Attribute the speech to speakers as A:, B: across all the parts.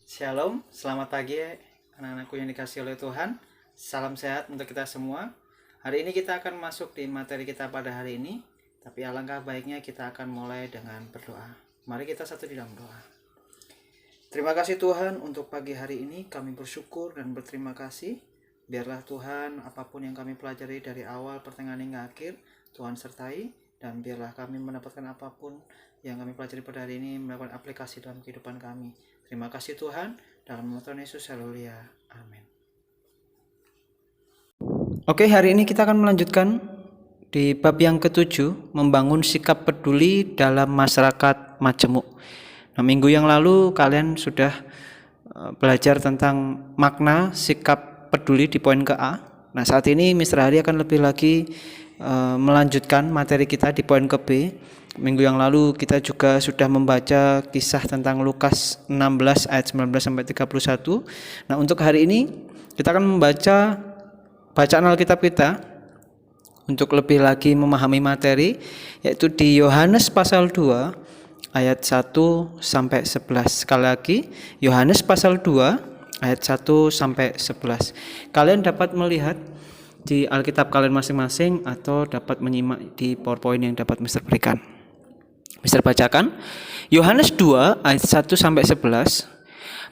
A: Shalom, selamat pagi anak-anakku yang dikasih oleh Tuhan. Salam sehat untuk kita semua. Hari ini kita akan masuk di materi kita pada hari ini. Tapi alangkah baiknya kita akan mulai dengan berdoa. Mari kita satu di dalam doa. Terima kasih Tuhan untuk pagi hari ini. Kami bersyukur dan berterima kasih. Biarlah Tuhan apapun yang kami pelajari dari awal, pertengahan hingga akhir, Tuhan sertai. Dan biarlah kami mendapatkan apapun yang kami pelajari pada hari ini mendapatkan aplikasi dalam kehidupan kami. Terima kasih Tuhan, dalam nama Tuhan Yesus, haleluya, amin. Oke, hari ini kita akan melanjutkan di bab yang ke-7, membangun sikap peduli dalam masyarakat majemuk. Nah, minggu yang lalu kalian sudah belajar tentang makna sikap peduli di poin ke A. Nah, saat ini Mr. Hari akan lebih lagi melanjutkan materi kita di poin ke B. Minggu yang lalu kita juga sudah membaca kisah tentang Lukas 16 ayat 19 sampai 31. Nah, untuk hari ini kita akan membaca bacaan Alkitab kita untuk lebih lagi memahami materi, yaitu di Yohanes pasal 2 ayat 1 sampai 11. Sekali lagi, Yohanes pasal 2 ayat 1 sampai 11. Kalian dapat melihat di Alkitab kalian masing-masing atau dapat menyimak di PowerPoint yang dapat Mister berikan. Mister bacakan Yohanes 2 ayat 1 sampai 11.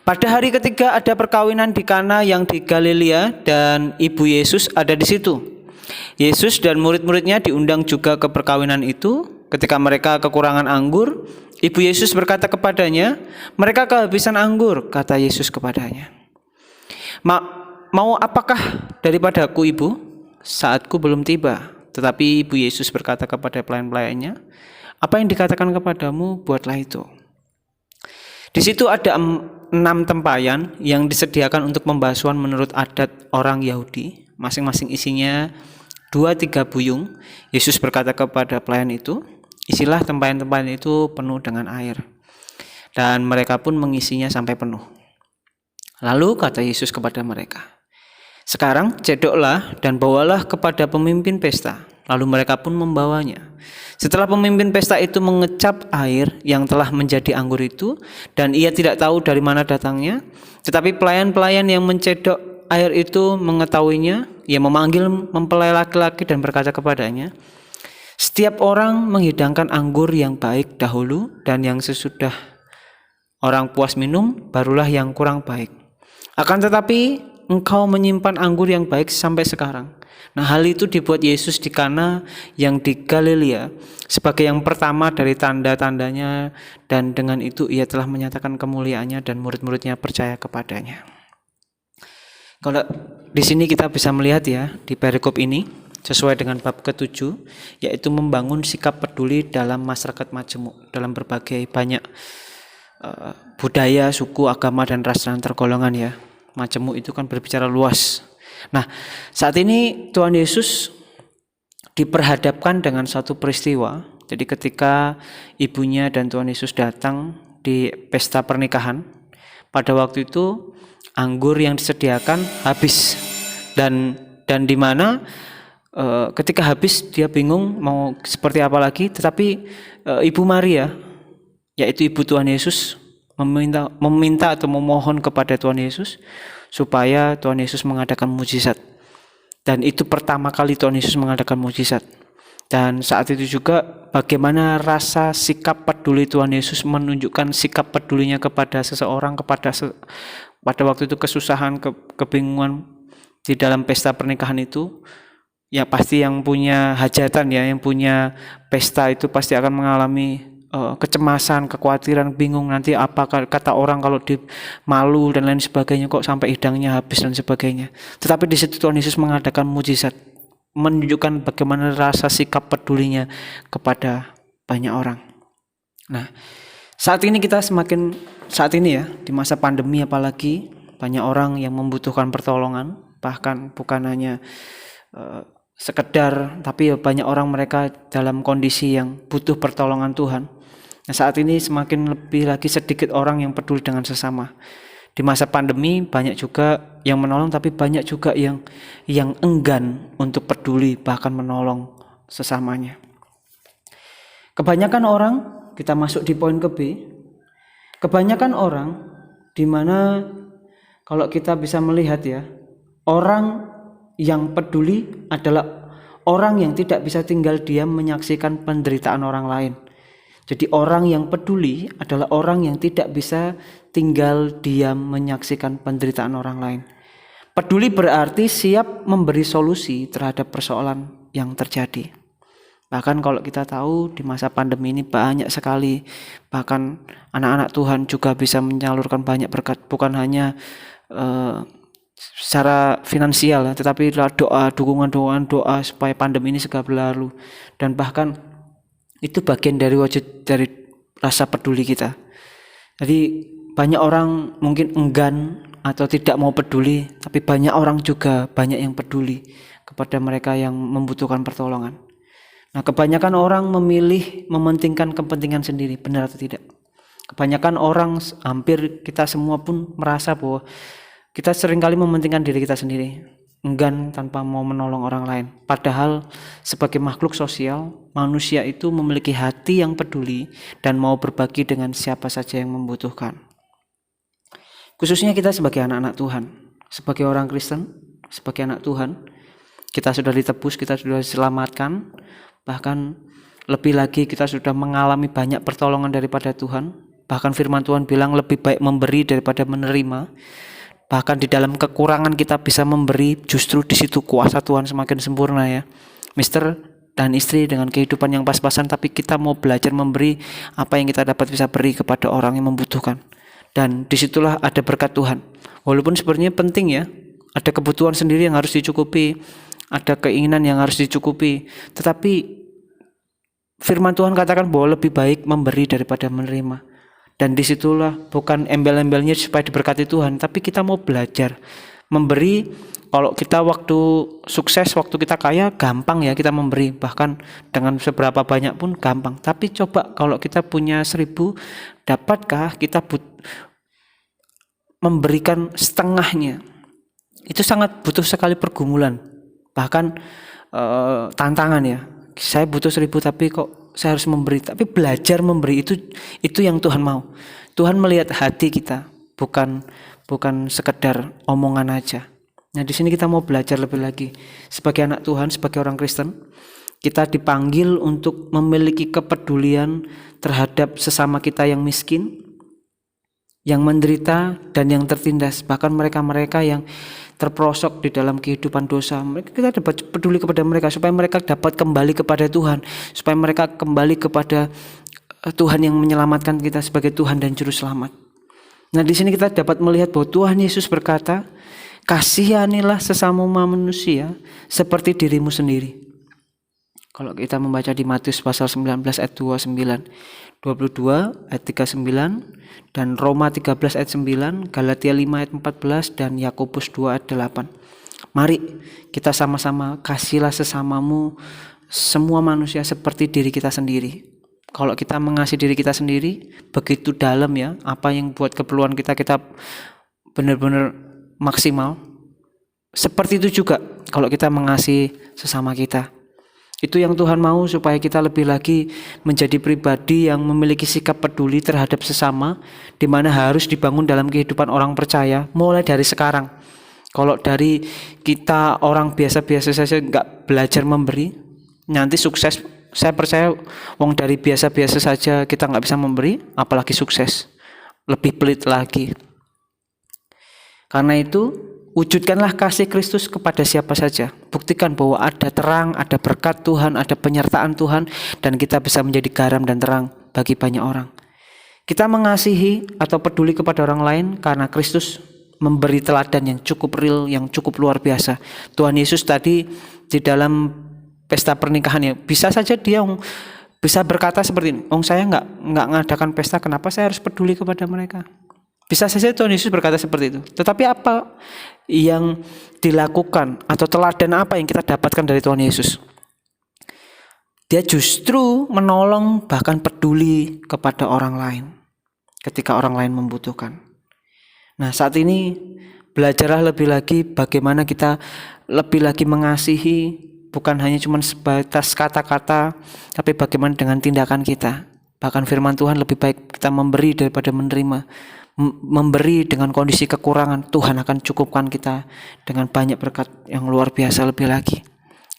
A: Pada hari ketiga ada perkawinan di Kana yang di Galilea dan ibu Yesus ada di situ. Yesus dan murid-muridnya diundang juga ke perkawinan itu. Ketika mereka kekurangan anggur, ibu Yesus berkata kepadanya, "Mereka kehabisan anggur," kata Yesus kepadanya. "Mau apakah daripadaku, Ibu? Saatku belum tiba." Tetapi ibu Yesus berkata kepada pelayan-pelayannya, "Apa yang dikatakan kepadamu, buatlah itu." Di situ ada 6 tempayan yang disediakan untuk pembasuhan menurut adat orang Yahudi. Masing-masing isinya 2-3 buyung. Yesus berkata kepada pelayan itu, "Isilah tempayan-tempayan itu penuh dengan air." Dan mereka pun mengisinya sampai penuh. Lalu kata Yesus kepada mereka, "Sekarang cedoklah dan bawalah kepada pemimpin pesta." Lalu mereka pun membawanya. Setelah pemimpin pesta itu mengecap air yang telah menjadi anggur itu, dan ia tidak tahu dari mana datangnya, tetapi pelayan-pelayan yang mencedok air itu mengetahuinya, ia memanggil mempelai laki-laki dan berkata kepadanya, "Setiap orang menghidangkan anggur yang baik dahulu, dan yang sesudah orang puas minum, barulah yang kurang baik. Akan tetapi engkau menyimpan anggur yang baik sampai sekarang." Nah, hal itu dibuat Yesus di Kana yang di Galilea sebagai yang pertama dari tanda-tandanya, dan dengan itu ia telah menyatakan kemuliaannya dan murid-muridnya percaya kepadanya. Kalau di sini kita bisa melihat ya, di perikop ini sesuai dengan bab ke-7, yaitu membangun sikap peduli dalam masyarakat majemuk, dalam berbagai banyak budaya, suku, agama, dan ras dan tergolongan ya. Majemuk itu kan berbicara luas. Nah, saat ini Tuhan Yesus diperhadapkan dengan satu peristiwa. Jadi ketika ibunya dan Tuhan Yesus datang di pesta pernikahan, pada waktu itu anggur yang disediakan habis, dan di mana ketika habis dia bingung mau seperti apa lagi. Tetapi Ibu Maria, yaitu ibu Tuhan Yesus, meminta atau memohon kepada Tuhan Yesus supaya Tuhan Yesus mengadakan mujizat. Dan itu pertama kali Tuhan Yesus mengadakan mujizat. Dan saat itu juga bagaimana rasa sikap peduli Tuhan Yesus menunjukkan sikap pedulinya kepada seseorang, pada waktu itu kesusahan, kebingungan di dalam pesta pernikahan itu. Ya pasti yang punya hajatan ya, yang punya pesta itu pasti akan mengalami kecemasan, kekhawatiran, bingung nanti apa kata orang kalau di malu dan lain sebagainya, kok sampai hidangnya habis dan sebagainya. Tetapi di situ Tuhan Yesus mengadakan mujizat, menunjukkan bagaimana rasa sikap pedulinya kepada banyak orang. Nah, saat ini ya di masa pandemi, apalagi banyak orang yang membutuhkan pertolongan, bahkan bukan hanya sekedar, tapi banyak orang mereka dalam kondisi yang butuh pertolongan Tuhan. Nah, saat ini semakin lebih lagi sedikit orang yang peduli dengan sesama. Di masa pandemi banyak juga yang menolong, tapi banyak juga yang enggan untuk peduli bahkan menolong sesamanya. Kebanyakan orang, kita masuk di poin ke B, kebanyakan orang Dimana kalau kita bisa melihat ya, orang yang peduli adalah orang yang tidak bisa tinggal diam menyaksikan penderitaan orang lain. Jadi orang yang peduli adalah orang yang tidak bisa tinggal diam menyaksikan penderitaan orang lain. Peduli berarti siap memberi solusi terhadap persoalan yang terjadi. Bahkan kalau kita tahu di masa pandemi ini banyak sekali, bahkan anak-anak Tuhan juga bisa menyalurkan banyak berkat, bukan hanya secara finansial, tetapi doa, dukungan doa supaya pandemi ini segera berlalu. Dan bahkan itu bagian dari wujud dari rasa peduli kita. Jadi banyak orang mungkin enggan atau tidak mau peduli, tapi banyak orang juga banyak yang peduli kepada mereka yang membutuhkan pertolongan. Nah, kebanyakan orang memilih mementingkan kepentingan sendiri, benar atau tidak? Kebanyakan orang, hampir kita semua pun merasa bahwa kita seringkali mementingkan diri kita sendiri, enggan tanpa mau menolong orang lain. Padahal sebagai makhluk sosial, manusia itu memiliki hati yang peduli dan mau berbagi dengan siapa saja yang membutuhkan. Khususnya kita sebagai anak-anak Tuhan, sebagai orang Kristen, sebagai anak Tuhan, kita sudah ditebus, kita sudah diselamatkan, bahkan lebih lagi kita sudah mengalami banyak pertolongan daripada Tuhan. Bahkan firman Tuhan bilang lebih baik memberi daripada menerima. Bahkan di dalam kekurangan kita bisa memberi, justru di situ kuasa Tuhan semakin sempurna ya. Mister dan istri dengan kehidupan yang pas-pasan, tapi kita mau belajar memberi apa yang kita dapat bisa beri kepada orang yang membutuhkan. Dan disitulah ada berkat Tuhan. Walaupun sebenarnya penting ya, ada kebutuhan sendiri yang harus dicukupi, ada keinginan yang harus dicukupi. Tetapi firman Tuhan katakan bahwa lebih baik memberi daripada menerima. Dan disitulah bukan embel-embelnya supaya diberkati Tuhan, tapi kita mau belajar memberi. Kalau kita waktu sukses, waktu kita kaya, gampang ya kita memberi, bahkan dengan seberapa banyak pun gampang. Tapi coba kalau kita punya 1000, dapatkah kita memberikan setengahnya? Itu sangat butuh sekali pergumulan, bahkan tantangan ya. Saya butuh 1000 tapi kok saya harus memberi, tapi belajar memberi itu yang Tuhan mau. Tuhan melihat hati kita, bukan sekedar omongan aja. Nah, di sini kita mau belajar lebih lagi. Sebagai anak Tuhan, sebagai orang Kristen, kita dipanggil untuk memiliki kepedulian terhadap sesama kita yang miskin, yang menderita dan yang tertindas, bahkan mereka-mereka yang terperosok di dalam kehidupan dosa. Kita dapat peduli kepada mereka supaya mereka dapat kembali kepada Tuhan, supaya mereka kembali kepada Tuhan yang menyelamatkan kita sebagai Tuhan dan Juru Selamat. Nah, di sini kita dapat melihat bahwa Tuhan Yesus berkata, "Kasihanilah sesama manusia seperti dirimu sendiri." Kalau kita membaca di Matius pasal 19 ayat 29, 22 ayat 39, dan Roma 13 ayat 9, Galatia 5 ayat 14, dan Yakobus 2 ayat 8. Mari kita sama-sama kasihlah sesamamu, semua manusia seperti diri kita sendiri. Kalau kita mengasihi diri kita sendiri, begitu dalam ya, apa yang buat keperluan kita benar-benar maksimal. Seperti itu juga kalau kita mengasihi sesama kita. Itu yang Tuhan mau, supaya kita lebih lagi menjadi pribadi yang memiliki sikap peduli terhadap sesama, di mana harus dibangun dalam kehidupan orang percaya mulai dari sekarang. Kalau dari kita orang biasa-biasa saja nggak belajar memberi, nanti sukses. Saya percaya dari biasa-biasa saja kita nggak bisa memberi, apalagi sukses, lebih pelit lagi. Karena itu, wujudkanlah kasih Kristus kepada siapa saja. Buktikan bahwa ada terang, ada berkat Tuhan, ada penyertaan Tuhan, dan kita bisa menjadi garam dan terang bagi banyak orang. Kita mengasihi atau peduli kepada orang lain karena Kristus memberi teladan yang cukup real, yang cukup luar biasa. Tuhan Yesus tadi di dalam pesta pernikahannya, bisa saja dia bisa berkata seperti ini, saya nggak ngadakan pesta, kenapa saya harus peduli kepada mereka? Bisa saja Tuhan Yesus berkata seperti itu. Tetapi apa yang dilakukan atau teladan apa yang kita dapatkan dari Tuhan Yesus? Dia justru menolong, bahkan peduli kepada orang lain ketika orang lain membutuhkan. Nah, saat ini belajarlah lebih lagi bagaimana kita lebih lagi mengasihi, bukan hanya cuma sebatas kata-kata, tapi bagaimana dengan tindakan kita. Bahkan firman Tuhan lebih baik kita memberi daripada menerima. memberi dengan kondisi kekurangan, Tuhan akan cukupkan kita dengan banyak berkat yang luar biasa lebih lagi.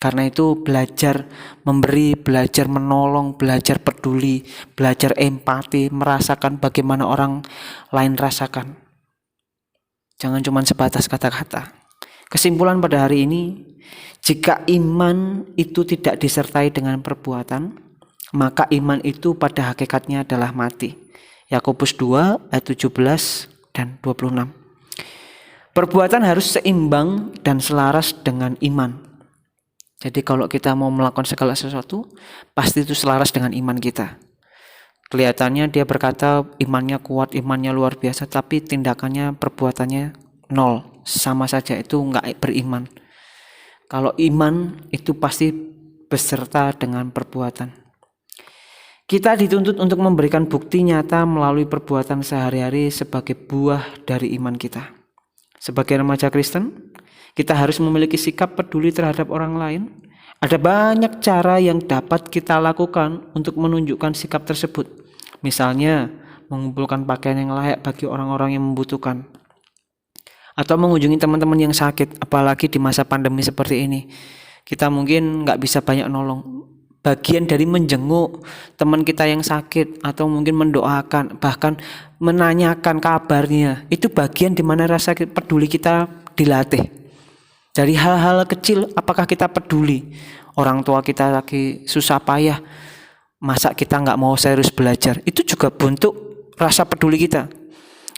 A: Karena itu belajar memberi, belajar menolong, belajar peduli, belajar empati, merasakan bagaimana orang lain rasakan. Jangan cuma sebatas kata-kata. Kesimpulan pada hari ini, jika iman itu tidak disertai dengan perbuatan, maka iman itu pada hakikatnya adalah mati. Yakobus 2 ayat 17 dan 26. Perbuatan harus seimbang dan selaras dengan iman. Jadi kalau kita mau melakukan segala sesuatu, pasti itu selaras dengan iman kita. Kelihatannya dia berkata imannya kuat, imannya luar biasa, tapi tindakannya, perbuatannya nol. Sama saja, itu enggak beriman. Kalau iman itu pasti beserta dengan perbuatan. Kita dituntut untuk memberikan bukti nyata melalui perbuatan sehari-hari sebagai buah dari iman kita. Sebagai remaja Kristen, kita harus memiliki sikap peduli terhadap orang lain. Ada banyak cara yang dapat kita lakukan untuk menunjukkan sikap tersebut. Misalnya, mengumpulkan pakaian yang layak bagi orang-orang yang membutuhkan. Atau mengunjungi teman-teman yang sakit, apalagi di masa pandemi seperti ini. Kita mungkin nggak bisa banyak nolong. Bagian dari menjenguk teman kita yang sakit, atau mungkin mendoakan, bahkan menanyakan kabarnya, itu bagian di mana rasa peduli kita dilatih. Dari hal-hal kecil, apakah kita peduli? Orang tua kita lagi susah payah, masa kita nggak mau serius belajar? Itu juga bentuk rasa peduli kita.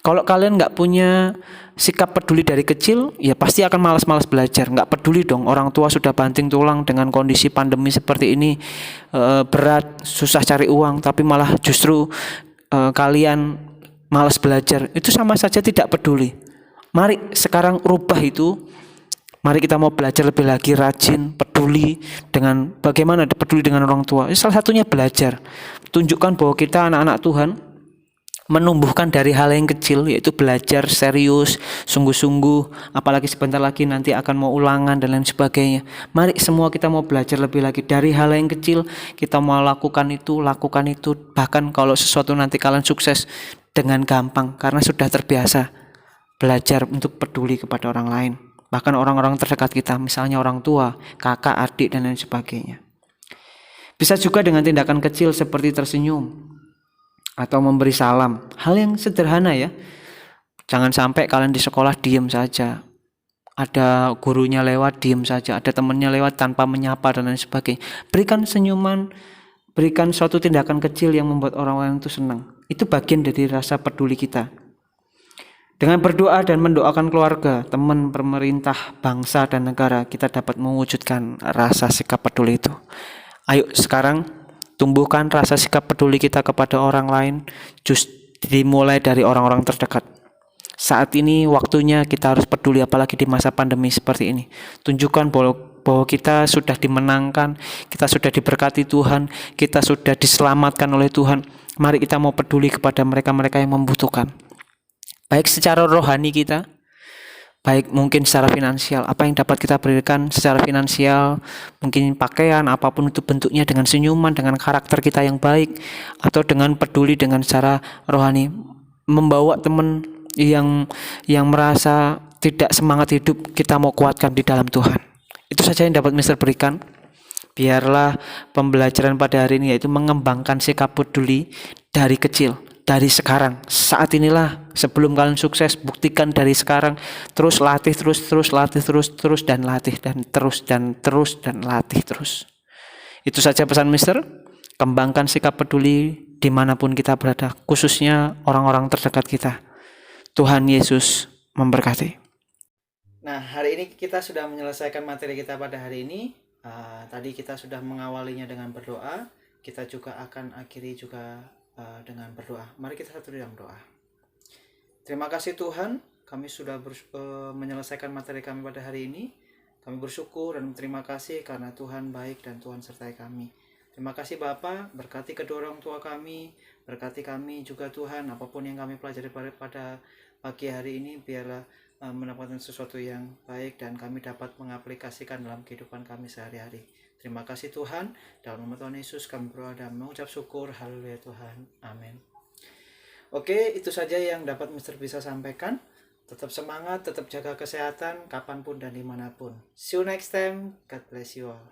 A: Kalau kalian nggak punya sikap peduli dari kecil, ya pasti akan malas-malas belajar. Nggak peduli dong, orang tua sudah banting tulang dengan kondisi pandemi seperti ini, berat, susah cari uang, tapi malah justru kalian malas belajar. Itu sama saja tidak peduli. Mari sekarang rubah itu. Mari kita mau belajar lebih lagi, rajin, peduli dengan bagaimana peduli dengan orang tua. Salah satunya belajar. Tunjukkan bahwa kita anak-anak Tuhan menumbuhkan dari hal yang kecil, yaitu belajar serius, sungguh-sungguh, apalagi sebentar lagi nanti akan mau ulangan dan lain sebagainya. Mari semua kita mau belajar lebih lagi dari hal yang kecil, kita mau lakukan itu, bahkan kalau sesuatu nanti kalian sukses dengan gampang, karena sudah terbiasa belajar untuk peduli kepada orang lain, bahkan orang-orang terdekat kita, misalnya orang tua, kakak, adik, dan lain sebagainya. Bisa juga dengan tindakan kecil seperti tersenyum, atau memberi salam. Hal yang sederhana ya. Jangan sampai kalian di sekolah diam saja. Ada gurunya lewat diam saja, ada temannya lewat tanpa menyapa dan lain sebagainya. Berikan senyuman, berikan suatu tindakan kecil yang membuat orang-orang itu senang. Itu bagian dari rasa peduli kita. Dengan berdoa dan mendoakan keluarga, teman, pemerintah, bangsa, dan negara, kita dapat mewujudkan rasa sikap peduli itu. Ayo sekarang tumbuhkan rasa sikap peduli kita kepada orang lain, dimulai dari orang-orang terdekat. Saat ini waktunya kita harus peduli, apalagi di masa pandemi seperti ini. Tunjukkan bahwa kita sudah dimenangkan, kita sudah diberkati Tuhan, kita sudah diselamatkan oleh Tuhan. Mari kita mau peduli kepada mereka-mereka yang membutuhkan. Baik secara rohani kita, baik mungkin secara finansial, apa yang dapat kita berikan secara finansial, mungkin pakaian, apapun itu bentuknya, dengan senyuman, dengan karakter kita yang baik, atau dengan peduli dengan secara rohani, membawa teman yang merasa tidak semangat hidup, kita mau kuatkan di dalam Tuhan. Itu saja yang dapat Mister berikan. Biarlah pembelajaran pada hari ini yaitu mengembangkan sikap peduli dari kecil. Dari sekarang, saat inilah, sebelum kalian sukses, buktikan dari sekarang. Terus latih, dan latih terus. Itu saja pesan Mister. Kembangkan sikap peduli dimanapun kita berada, khususnya orang-orang terdekat kita. Tuhan Yesus memberkati. Nah, hari ini kita sudah menyelesaikan materi kita pada hari ini. Tadi kita sudah mengawalinya dengan berdoa. Kita juga akan akhiri juga dengan berdoa. Mari kita satu dalam doa. Terima kasih Tuhan, kami sudah menyelesaikan materi kami pada hari ini. Kami bersyukur dan terima kasih karena Tuhan baik dan Tuhan sertai kami. Terima kasih Bapa, berkati kedua orang tua kami, berkati kami juga Tuhan, apapun yang kami pelajari pada pagi hari ini, biarlah mendapatkan sesuatu yang baik dan kami dapat mengaplikasikan dalam kehidupan kami sehari-hari. Terima kasih Tuhan, dalam nama Tuhan Yesus kami berdoa dan mengucap syukur. Haleluya Tuhan, amin. Oke, itu saja yang dapat Mister bisa sampaikan. Tetap semangat, tetap jaga kesehatan kapanpun dan dimanapun. See you next time. God bless you all.